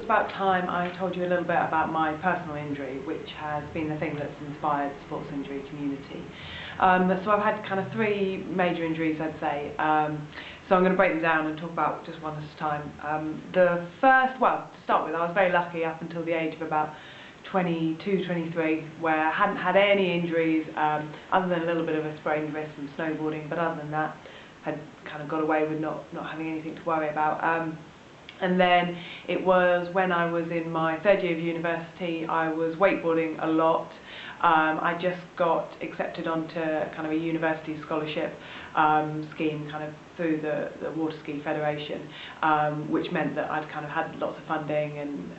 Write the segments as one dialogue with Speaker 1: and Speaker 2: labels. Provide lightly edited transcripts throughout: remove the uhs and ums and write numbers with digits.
Speaker 1: about time I told you a little bit about my personal injury, which has been the thing that's inspired the sports injury community. So I've had kind of three major injuries, I'd say. So I'm going to break them down and talk about just one at a time. The first, well, to start with, I was very lucky up until the age of about 22, 23, where I hadn't had any injuries other than a little bit of a sprained wrist from snowboarding, but other than that, had kind of got away with not having anything to worry about. And then it was when I was in my third year of university, I was wakeboarding a lot. I just got accepted onto kind of a university scholarship scheme kind of through the Water Ski Federation, which meant that I'd kind of had lots of funding and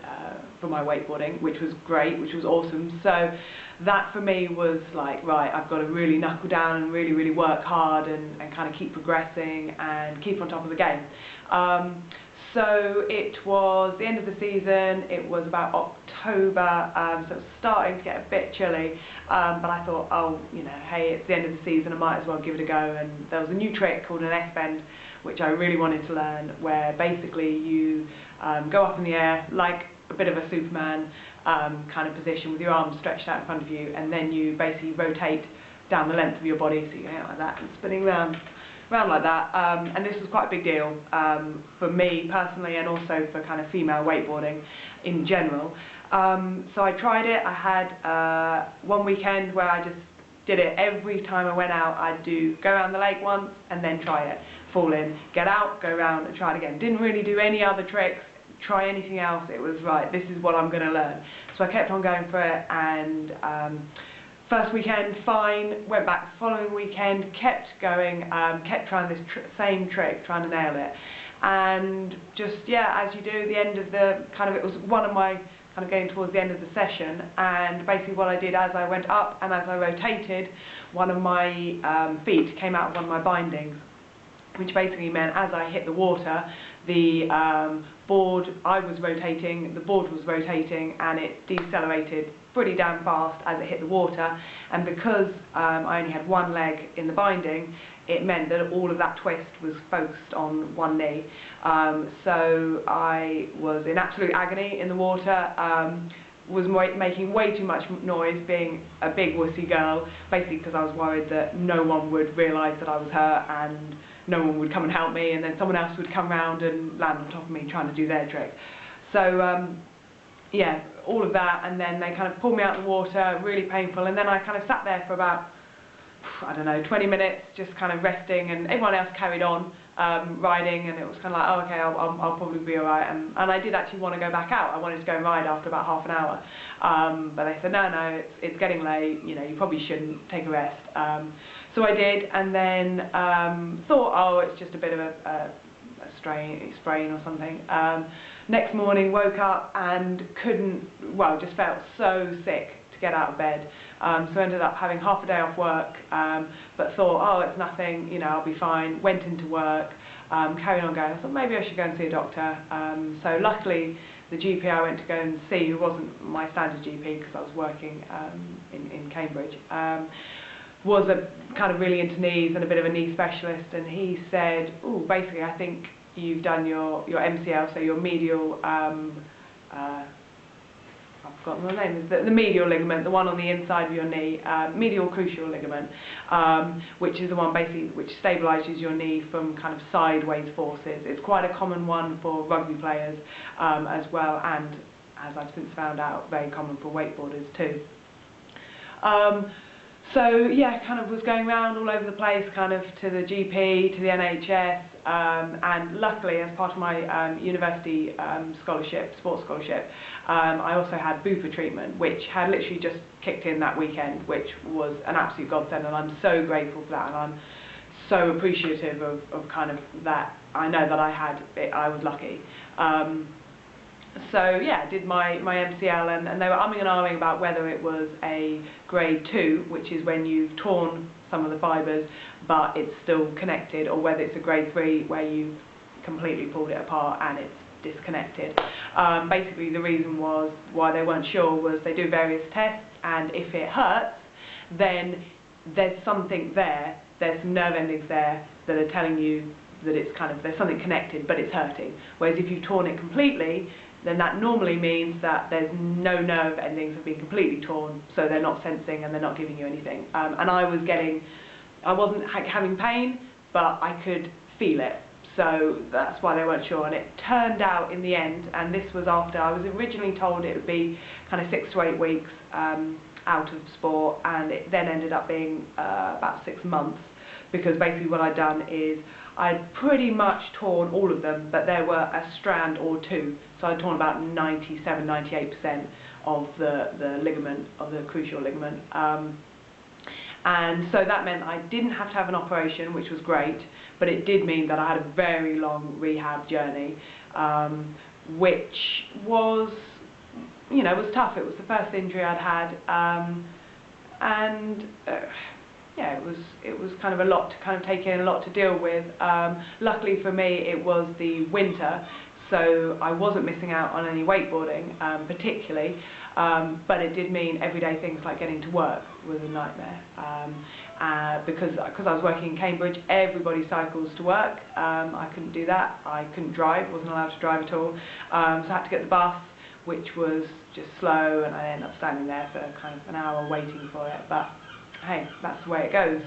Speaker 1: for my wakeboarding, which was great, which was awesome. So that for me was like, right, I've got to really knuckle down and really work hard and kind of keep progressing and keep on top of the game. So it was the end of the season, it was about October, so it was starting to get a bit chilly, but I thought, oh, you know, hey, it's the end of the season, I might as well give it a go. And there was a new trick called an S-bend, which I really wanted to learn, where basically you go up in the air like a bit of a Superman kind of position with your arms stretched out in front of you, and then you basically rotate down the length of your body, so you're going out like that and spinning around like that, and this was quite a big deal for me personally, and also for kind of female wakeboarding in general. So I tried it. I had one weekend where I just did it every time I went out. I'd go around the lake once and then try it, fall in, get out, go around and try it again. Didn't really do any other tricks, try anything else. It was right, this is what I'm going to learn. So I kept on going for it, and first weekend, fine, went back the following weekend, kept going, kept trying this same trick, trying to nail it. And just, yeah, as you do, the end of the, kind of, it was one of my, kind of getting towards the end of the session, and basically what I did as I went up and as I rotated, one of my feet came out of one of my bindings, which basically meant as I hit the water, the board I was rotating, the board was rotating, and it decelerated pretty damn fast as it hit the water. And because I only had one leg in the binding, it meant that all of that twist was focused on one knee. So I was in absolute agony in the water, was making way too much noise, being a big wussy girl, basically because I was worried that no one would realise that I was hurt and no one would come and help me, and then someone else would come round and land on top of me trying to do their trick. So yeah, all of that, and then they kind of pulled me out of the water, really painful, and then I kind of sat there for about, I don't know, 20 minutes, just kind of resting, and everyone else carried on riding, and it was kind of like, oh, okay, I'll probably be alright. And I did actually want to go back out. I wanted to go and ride after about half an hour, but they said, no, it's getting late, you know, you probably shouldn't, take a rest. So I did, and then thought, oh, it's just a bit of a sprain or something. Next morning, woke up and just felt so sick to get out of bed. So ended up having half a day off work, but thought, oh, it's nothing, you know, I'll be fine. Went into work, carried on going. I thought maybe I should go and see a doctor. So luckily, the GP I went to go and see, who wasn't my standard GP because I was working in Cambridge, was a kind of really into knees and a bit of a knee specialist, and he said, oh, basically I think you've done your MCL, so your medial, I've forgotten the name, the medial ligament, the one on the inside of your knee, medial cruciate ligament, which is the one basically which stabilises your knee from kind of sideways forces. It's quite a common one for rugby players as well, and as I've since found out, very common for wakeboarders too. So yeah, kind of was going around all over the place, kind of to the GP, to the NHS, and luckily as part of my university scholarship, sports scholarship, I also had Bupa treatment, which had literally just kicked in that weekend, which was an absolute godsend, and I'm so grateful for that, and I'm so appreciative of kind of that. I know that I was lucky. So yeah, did my MCL, and they were umming and ahhing about whether it was a grade 2, which is when you've torn some of the fibres but it's still connected, or whether it's a grade 3 where you've completely pulled it apart and it's disconnected. Basically the reason why they weren't sure was they do various tests, and if it hurts, then there's something there, there's some nerve endings there that are telling you that it's kind of, there's something connected but it's hurting. Whereas if you've torn it completely, then that normally means that there's no nerve endings have been completely torn, so they're not sensing and they're not giving you anything. And I wasn't having pain, but I could feel it. So that's why they weren't sure, and it turned out in the end, and this was after I was originally told it would be kind of 6 to 8 weeks out of sport, and it then ended up being about 6 months, because basically what I'd done is I'd pretty much torn all of them, but there were a strand or two, so I'd torn about 97–98% of the ligament, of the cruciate ligament. And so that meant I didn't have to have an operation, which was great, but it did mean that I had a very long rehab journey, which was, was tough. It was the first injury I'd had, yeah, it was kind of a lot to kind of take in, a lot to deal with. Luckily for me, it was the winter, so I wasn't missing out on any wakeboarding, particularly, but it did mean everyday things like getting to work was a nightmare. Because I was working in Cambridge, everybody cycles to work. I couldn't do that. I couldn't drive, wasn't allowed to drive at all. So I had to get the bus, which was just slow, and I ended up standing there for kind of an hour waiting for it. But hey, that's the way it goes.